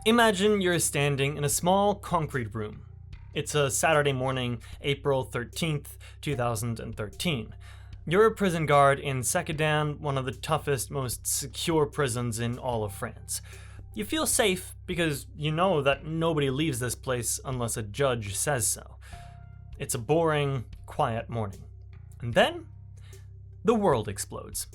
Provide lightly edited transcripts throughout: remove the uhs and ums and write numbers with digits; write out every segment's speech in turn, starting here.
Imagine you're standing in a small concrete room. It's a Saturday morning, April 13th, 2013. You're a prison guard in Secadan, one of the toughest, most secure prisons in all of France. You feel safe because you know that nobody leaves this place unless a judge says so. It's a boring, quiet morning. And then, the world explodes.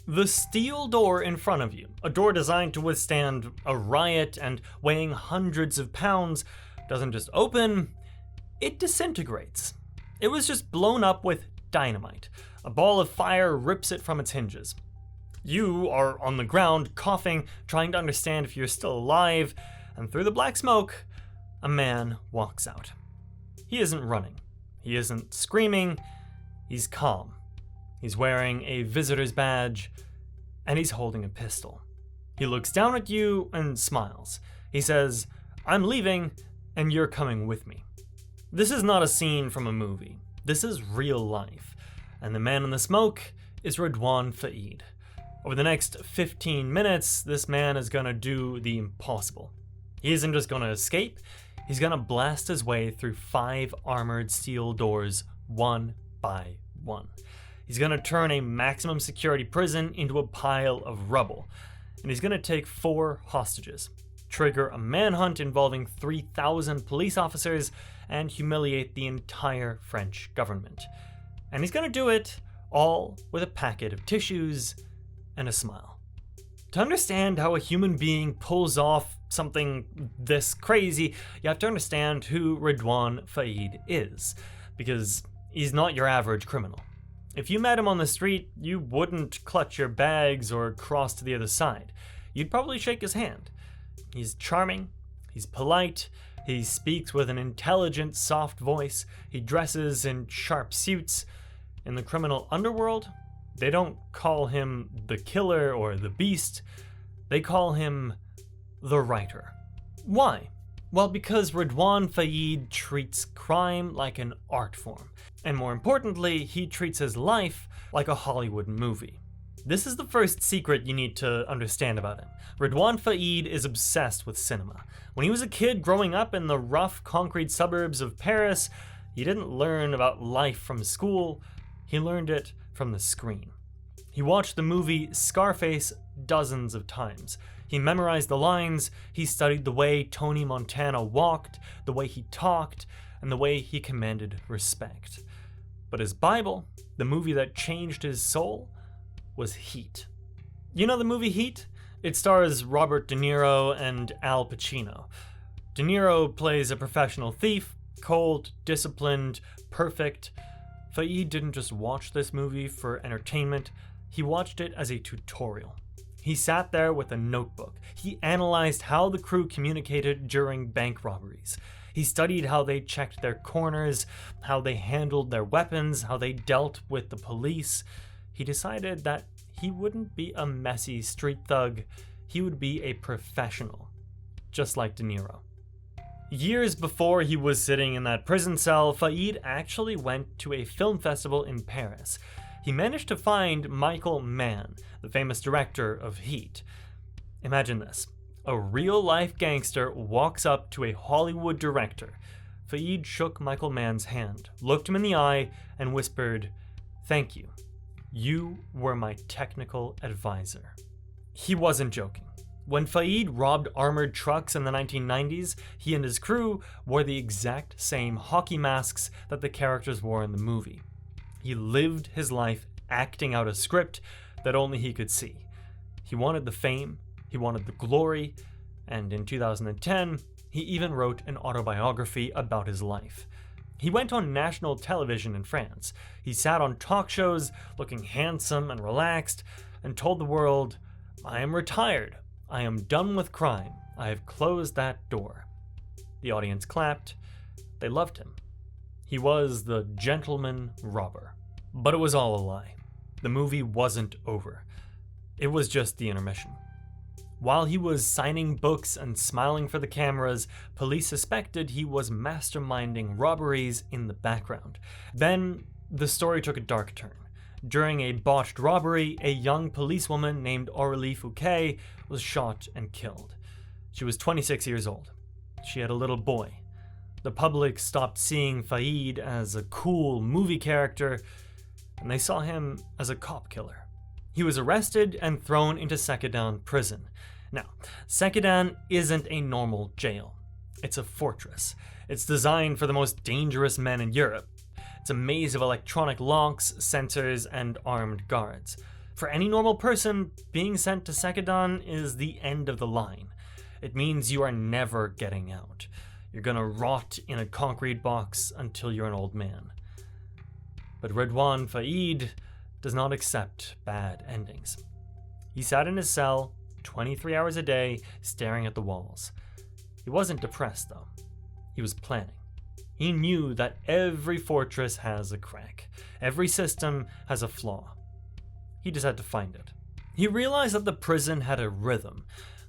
The steel door in front of you, a door designed to withstand a riot and weighing hundreds of pounds, doesn't just open, it disintegrates. It was just blown up with dynamite. A ball of fire rips it from its hinges. You are on the ground, coughing, trying to understand if you're still alive, and through the black smoke, a man walks out. He isn't running. He isn't screaming. He's calm. He's wearing a visitor's badge, and he's holding a pistol. He looks down at you and smiles. He says, "I'm leaving, and you're coming with me." This is not a scene from a movie. This is real life. And the man in the smoke is Redouane Faïd. Over the next 15 minutes, this man is gonna do the impossible. He isn't just gonna escape, he's gonna blast his way through 5 armored steel doors, one by one. He's gonna turn a maximum security prison into a pile of rubble. And he's gonna take 4 hostages, trigger a manhunt involving 3,000 police officers, and humiliate the entire French government. And he's gonna do it all with a packet of tissues and a smile. To understand how a human being pulls off something this crazy, you have to understand who Redouane Faïd is, because he's not your average criminal. If you met him on the street, you wouldn't clutch your bags or cross to the other side. You'd probably shake his hand. He's charming, he's polite, he speaks with an intelligent, soft voice, he dresses in sharp suits. In the criminal underworld, they don't call him the killer or the beast, they call him the writer. Why? Well, because Redouane Faïd treats crime like an art form. And more importantly, he treats his life like a Hollywood movie. This is the first secret you need to understand about him. Redouane Faïd is obsessed with cinema. When he was a kid growing up in the rough concrete suburbs of Paris, he didn't learn about life from school, he learned it from the screen. He watched the movie Scarface dozens of times. He memorized the lines, he studied the way Tony Montana walked, the way he talked, and the way he commanded respect. But his Bible, the movie that changed his soul, was Heat. You know the movie Heat? It stars Robert De Niro and Al Pacino. De Niro plays a professional thief, cold, disciplined, perfect. Faïd didn't just watch this movie for entertainment, he watched it as a tutorial. He sat there with a notebook. He analyzed how the crew communicated during bank robberies. He studied how they checked their corners, how they handled their weapons, how they dealt with the police. He decided that he wouldn't be a messy street thug, he would be a professional, just like De Niro. Years before he was sitting in that prison cell, Faïd actually went to a film festival in Paris. He managed to find Michael Mann, the famous director of Heat. Imagine this. A real-life gangster walks up to a Hollywood director. Faïd shook Michael Mann's hand, looked him in the eye, and whispered, "Thank you. You were my technical advisor." He wasn't joking. When Faïd robbed armored trucks in the 1990s, he and his crew wore the exact same hockey masks that the characters wore in the movie. He lived his life acting out a script that only he could see. He wanted the fame, he wanted the glory, and in 2010, he even wrote an autobiography about his life. He went on national television in France. He sat on talk shows, looking handsome and relaxed, and told the world, "I am retired. I am done with crime. I have closed that door." The audience clapped. They loved him. He was the gentleman robber. But it was all a lie. The movie wasn't over. It was just the intermission. While he was signing books and smiling for the cameras, police suspected he was masterminding robberies in the background. Then, the story took a dark turn. During a botched robbery, a young policewoman named Aurélie Fouquet was shot and killed. She was 26 years old. She had a little boy. The public stopped seeing Faid as a cool movie character, and they saw him as a cop killer. He was arrested and thrown into Sekedan prison. Now, Sekedan isn't a normal jail. It's a fortress. It's designed for the most dangerous men in Europe. It's a maze of electronic locks, sensors, and armed guards. For any normal person, being sent to Sekedan is the end of the line. It means you are never getting out. You're gonna rot in a concrete box until you're an old man. But Redwan Faid does not accept bad endings. He sat in his cell 23 hours a day, staring at the walls. He wasn't depressed, though. He was planning. He knew that every fortress has a crack. Every system has a flaw. He just had to find it. He realized that the prison had a rhythm.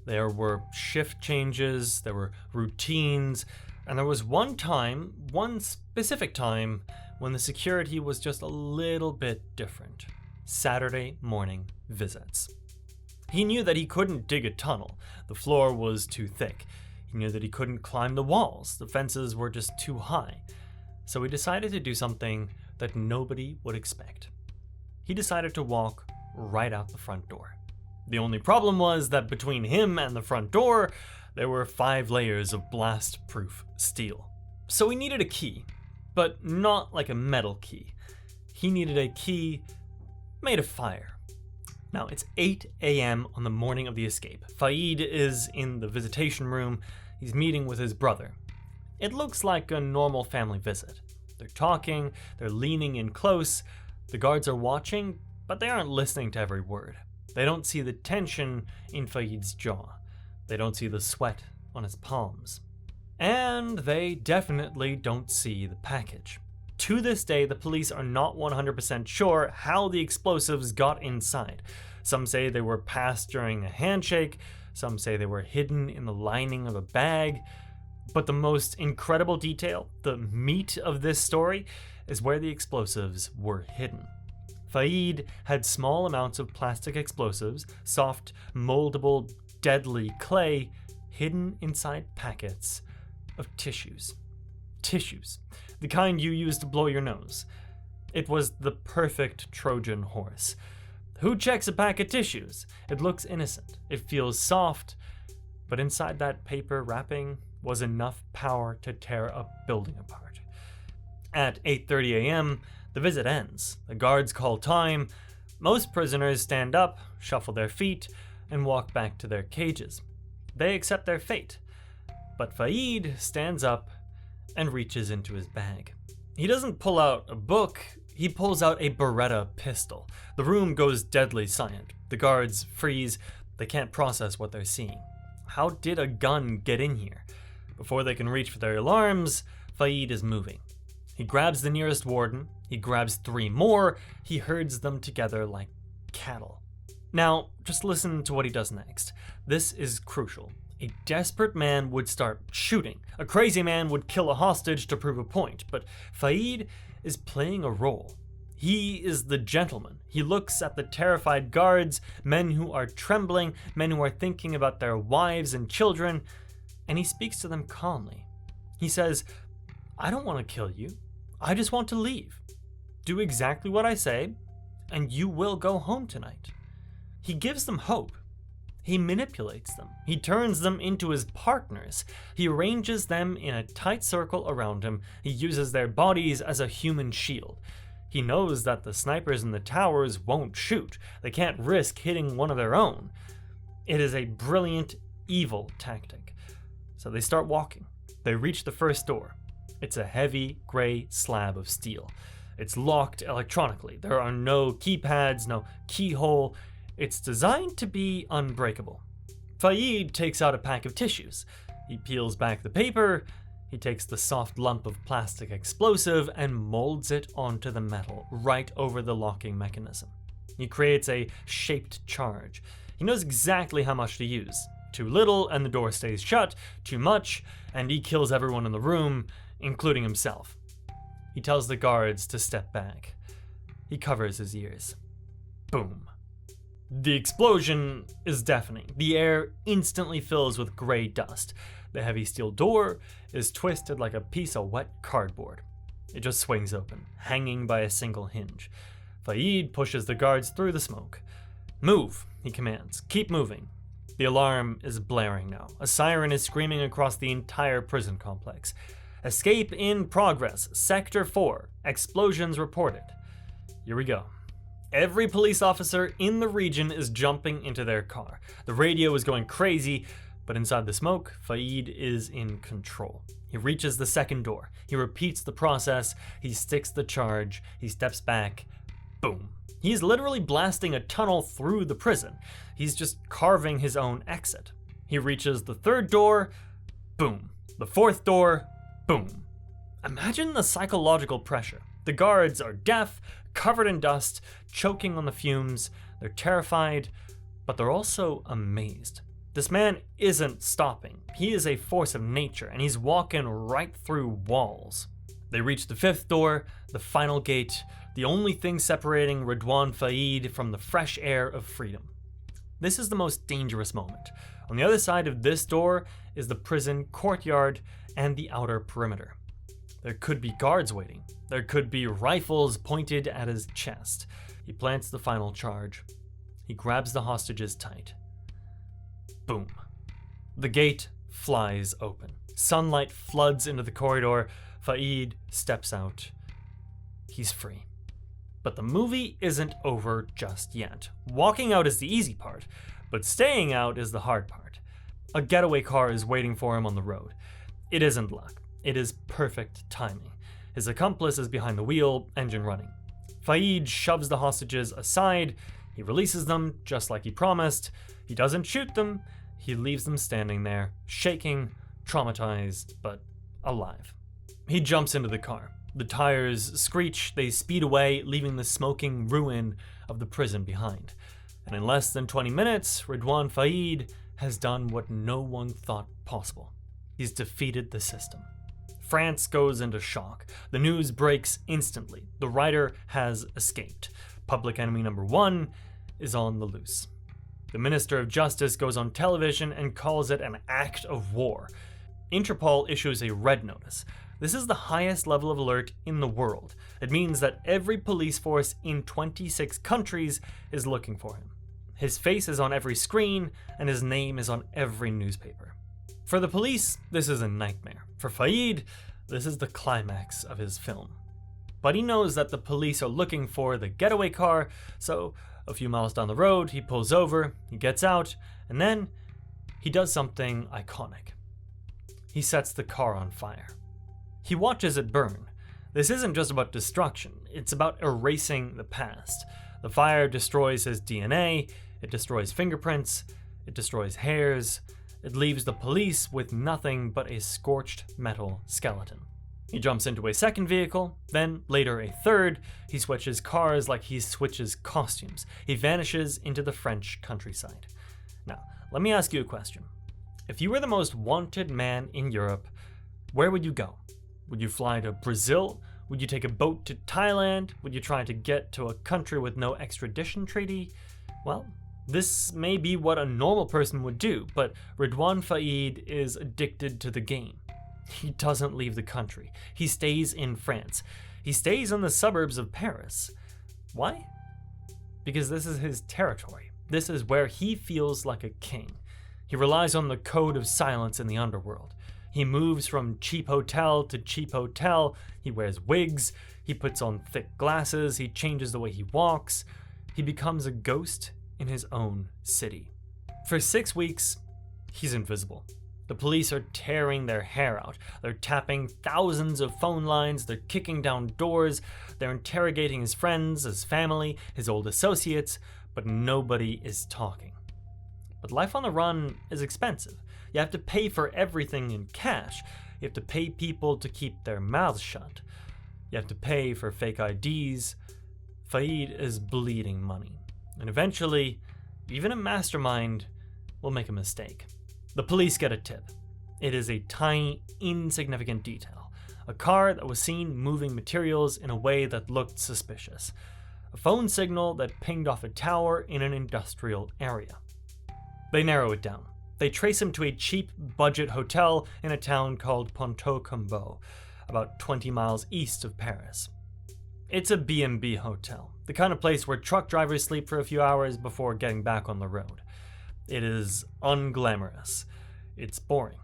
There were shift changes, there were routines, and there was one specific time, when the security was just a little bit different. Saturday morning visits. He knew that he couldn't dig a tunnel. The floor was too thick. He knew that he couldn't climb the walls. The fences were just too high. So he decided to do something that nobody would expect. He decided to walk right out the front door. The only problem was that between him and the front door, there were 5 layers of blast-proof steel. So he needed a key, but not like a metal key. He needed a key made of fire. Now, it's 8 a.m. on the morning of the escape. Faid is in the visitation room. He's meeting with his brother. It looks like a normal family visit. They're talking, they're leaning in close. The guards are watching, but they aren't listening to every word. They don't see the tension in Faid's jaw. They don't see the sweat on his palms. And they definitely don't see the package. To this day, the police are not 100% sure how the explosives got inside. Some say they were passed during a handshake, some say they were hidden in the lining of a bag. But the most incredible detail, the meat of this story, is where the explosives were hidden. Faid had small amounts of plastic explosives, soft, moldable, deadly clay, hidden inside packets of tissues. Tissues. The kind you use to blow your nose. It was the perfect Trojan horse. Who checks a pack of tissues? It looks innocent. It feels soft. But inside that paper wrapping was enough power to tear a building apart. At 8:30 a.m., the visit ends. The guards call time. Most prisoners stand up, shuffle their feet, and walk back to their cages. They accept their fate. But Faid stands up and reaches into his bag. He doesn't pull out a book, he pulls out a Beretta pistol. The room goes deadly silent. The guards freeze. They can't process what they're seeing. How did a gun get in here? Before they can reach for their alarms, Faid is moving. He grabs the nearest warden, he grabs 3 more, he herds them together like cattle. Now, just listen to what he does next. This is crucial. A desperate man would start shooting. A crazy man would kill a hostage to prove a point, but Faid is playing a role. He is the gentleman. He looks at the terrified guards, men who are trembling, men who are thinking about their wives and children, and he speaks to them calmly. He says, "I don't want to kill you. I just want to leave. Do exactly what I say, and you will go home tonight." He gives them hope. He manipulates them. He turns them into his partners. He arranges them in a tight circle around him. He uses their bodies as a human shield. He knows that the snipers in the towers won't shoot. They can't risk hitting one of their own. It is a brilliant, evil tactic. So they start walking. They reach the first door. It's a heavy, gray slab of steel. It's locked electronically. There are no keypads, no keyhole. It's designed to be unbreakable. Faid takes out a pack of tissues. He peels back the paper. He takes the soft lump of plastic explosive and molds it onto the metal right over the locking mechanism. He creates a shaped charge. He knows exactly how much to use. Too little and the door stays shut. Too much and he kills everyone in the room, including himself. He tells the guards to step back. He covers his ears. Boom. The explosion is deafening. The air instantly fills with gray dust. The heavy steel door is twisted like a piece of wet cardboard. It just swings open, hanging by a single hinge. Faid pushes the guards through the smoke. "Move," he commands. "Keep moving." The alarm is blaring now. A siren is screaming across the entire prison complex. "Escape in progress. Sector 4. Explosions reported." Here we go. Every police officer in the region is jumping into their car. The radio is going crazy, but inside the smoke, Faid is in control. He reaches the second door. He repeats the process. He sticks the charge. He steps back. Boom. He's literally blasting a tunnel through the prison. He's just carving his own exit. He reaches the third door. Boom. The fourth door. Boom. Imagine the psychological pressure. The guards are deaf, covered in dust, choking on the fumes. They're terrified, but they're also amazed. This man isn't stopping. He is a force of nature, and he's walking right through walls. They reach the fifth door, the final gate, the only thing separating Ridwan Faid from the fresh air of freedom. This is the most dangerous moment. On the other side of this door is the prison courtyard and the outer perimeter. There could be guards waiting. There could be rifles pointed at his chest. He plants the final charge. He grabs the hostages tight. Boom. The gate flies open. Sunlight floods into the corridor. Faid steps out. He's free. But the movie isn't over just yet. Walking out is the easy part, but staying out is the hard part. A getaway car is waiting for him on the road. It isn't luck. It is perfect timing. His accomplice is behind the wheel, engine running. Faid shoves the hostages aside. He releases them, just like he promised. He doesn't shoot them. He leaves them standing there, shaking, traumatized, but alive. He jumps into the car. The tires screech, they speed away, leaving the smoking ruin of the prison behind. And in less than 20 minutes, Ridwan Faid has done what no one thought possible. He's defeated the system. France goes into shock. The news breaks instantly. The writer has escaped. Public enemy number 1 is on the loose. The Minister of Justice goes on television and calls it an act of war. Interpol issues a red notice. This is the highest level of alert in the world. It means that every police force in 26 countries is looking for him. His face is on every screen, and his name is on every newspaper. For the police, this is a nightmare. For Faid, this is the climax of his film. But he knows that the police are looking for the getaway car, so a few miles down the road, he pulls over, he gets out, and then he does something iconic. He sets the car on fire. He watches it burn. This isn't just about destruction, it's about erasing the past. The fire destroys his DNA, it destroys fingerprints, it destroys hairs, it leaves the police with nothing but a scorched metal skeleton. He jumps into a second vehicle, then later a third. He switches cars like he switches costumes. He vanishes into the French countryside. Now, let me ask you a question. If you were the most wanted man in Europe, where would you go? Would you fly to Brazil? Would you take a boat to Thailand? Would you try to get to a country with no extradition treaty? Well, this may be what a normal person would do, but Ridwan Faid is addicted to the game. He doesn't leave the country. He stays in France. He stays in the suburbs of Paris. Why? Because this is his territory. This is where he feels like a king. He relies on the code of silence in the underworld. He moves from cheap hotel to cheap hotel. He wears wigs. He puts on thick glasses. He changes the way he walks. He becomes a ghost in his own city. For 6 weeks, he's invisible. The police are tearing their hair out. They're tapping thousands of phone lines. They're kicking down doors. They're interrogating his friends, his family, his old associates, but nobody is talking. But life on the run is expensive. You have to pay for everything in cash. You have to pay people to keep their mouths shut. You have to pay for fake IDs. Faid is bleeding money. And eventually, even a mastermind will make a mistake. The police get a tip. It is a tiny, insignificant detail. A car that was seen moving materials in a way that looked suspicious. a phone signal that pinged off a tower in an industrial area. They narrow it down. They trace him to a cheap budget hotel in a town called Ponteau-Combo, about 20 miles east of Paris. It's a B&B hotel, the kind of place where truck drivers sleep for a few hours before getting back on the road. It is unglamorous. It's boring.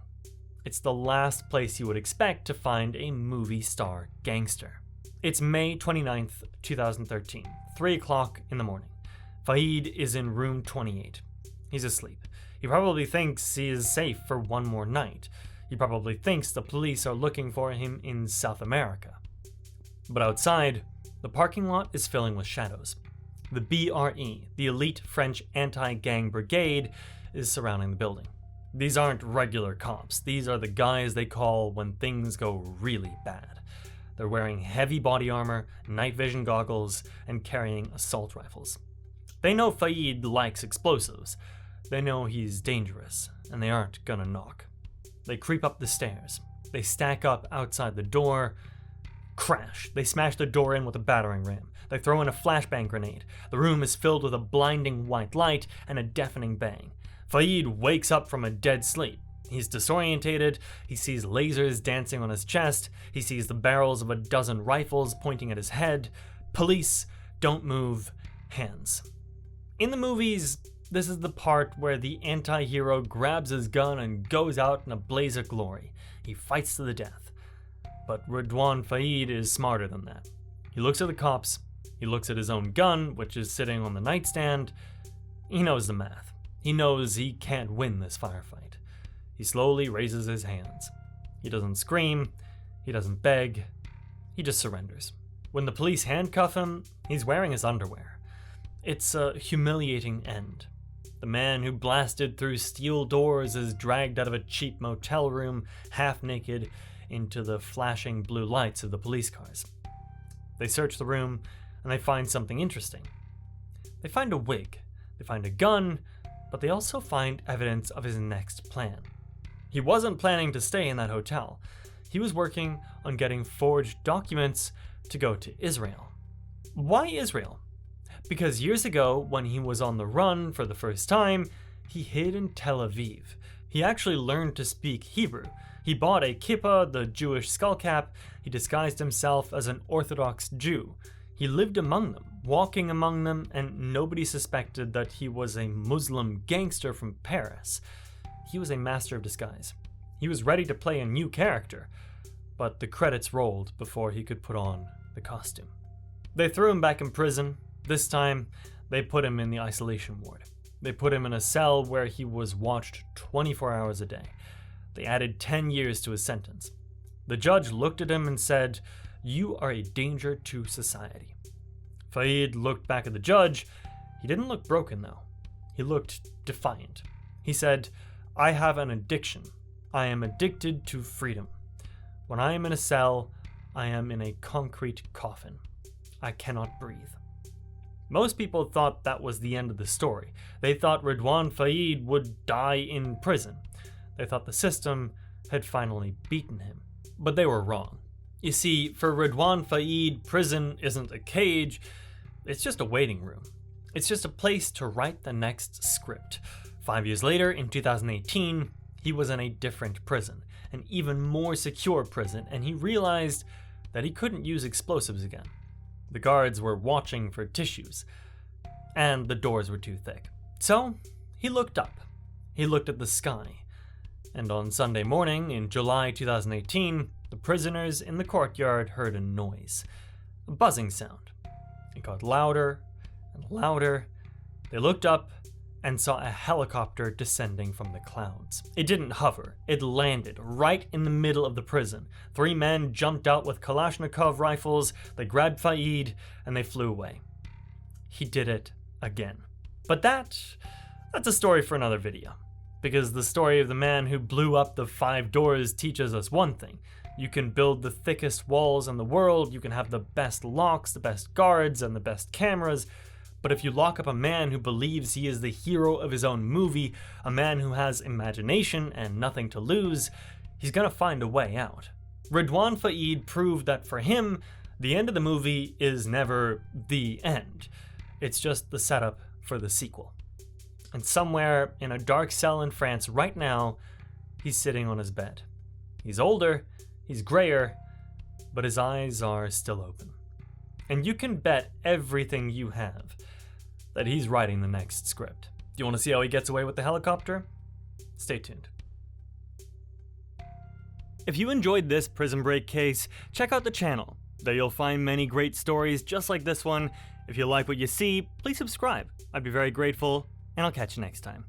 It's the last place you would expect to find a movie star gangster. It's May 29th, 2013, 3 o'clock in the morning. Fahid is in room 28. He's asleep. He probably thinks he is safe for one more night. He probably thinks the police are looking for him in South America. But outside, the parking lot is filling with shadows. The BRE, the elite French anti-gang brigade, is surrounding the building. These aren't regular cops. These are the guys they call when things go really bad. They're wearing heavy body armor, night vision goggles, and carrying assault rifles. They know Fahid likes explosives. They know he's dangerous, and they aren't gonna knock. They creep up the stairs. They stack up outside the door. Crash! They smash the door in with a battering ram. They throw in a flashbang grenade. The room is filled with a blinding white light and a deafening bang. Fahid wakes up from a dead sleep. He's disorientated. He sees lasers dancing on his chest. He sees the barrels of a dozen rifles pointing at his head. Police, don't move, hands. In the movies, this is the part where the anti-hero grabs his gun and goes out in a blaze of glory. He fights to the death. But Redouane Fahid is smarter than that. He looks at the cops. He looks at his own gun, which is sitting on the nightstand. He knows the math. He knows he can't win this firefight. He slowly raises his hands. He doesn't scream. He doesn't beg. He just surrenders. When the police handcuff him, he's wearing his underwear. It's a humiliating end. The man who blasted through steel doors is dragged out of a cheap motel room, half naked, into the flashing blue lights of the police cars. They search the room, and they find something interesting. They find a wig. They find a gun, but they also find evidence of his next plan. He wasn't planning to stay in that hotel. He was working on getting forged documents to go to Israel. Why Israel? Because years ago, when he was on the run for the first time, he hid in Tel Aviv. He actually learned to speak Hebrew. He bought a kippah, the Jewish skullcap. He disguised himself as an Orthodox Jew. He lived among them, walking among them, and nobody suspected that he was a Muslim gangster from Paris. He was a master of disguise. He was ready to play a new character, but the credits rolled before he could put on the costume. They threw him back in prison. This time, they put him in the isolation ward. They put him in a cell where he was watched 24 hours a day. They added 10 years to his sentence. The judge looked at him and said, "You are a danger to society." Fahid looked back at the judge. He didn't look broken, though. He looked defiant. He said, "I have an addiction. I am addicted to freedom. When I am in a cell, I am in a concrete coffin. I cannot breathe." Most people thought that was the end of the story. They thought Redouane Fahid would die in prison. They thought the system had finally beaten him. But they were wrong. You see, for Redouane Fahid, prison isn't a cage, it's just a waiting room. It's just a place to write the next script. 5 years later, in 2018, he was in a different prison, an even more secure prison, and he realized that he couldn't use explosives again. The guards were watching for tissues, and the doors were too thick. So, he looked up. He looked at the sky. And on Sunday morning, in July 2018, the prisoners in the courtyard heard a noise, a buzzing sound. It got louder and louder. They looked up and saw a helicopter descending from the clouds. It didn't hover. It landed right in the middle of the prison. 3 men jumped out with Kalashnikov rifles. They grabbed Fahid and they flew away. He did it again. But that's a story for another video. Because the story of the man who blew up the 5 doors teaches us one thing. You can build the thickest walls in the world, you can have the best locks, the best guards, and the best cameras, but if you lock up a man who believes he is the hero of his own movie, a man who has imagination and nothing to lose, he's gonna find a way out. Redouane Fahid proved that for him, The end of the movie is never the end. It's just the setup for the sequel. And somewhere in a dark cell in France right now, he's sitting on his bed. He's older, he's grayer, but his eyes are still open. And you can bet everything you have that he's writing the next script. Do you want to see how he gets away with the helicopter? Stay tuned. If you enjoyed this Prison Break case, check out the channel. There you'll find many great stories just like this one. If you like what you see, please subscribe. I'd be very grateful, and I'll catch you next time.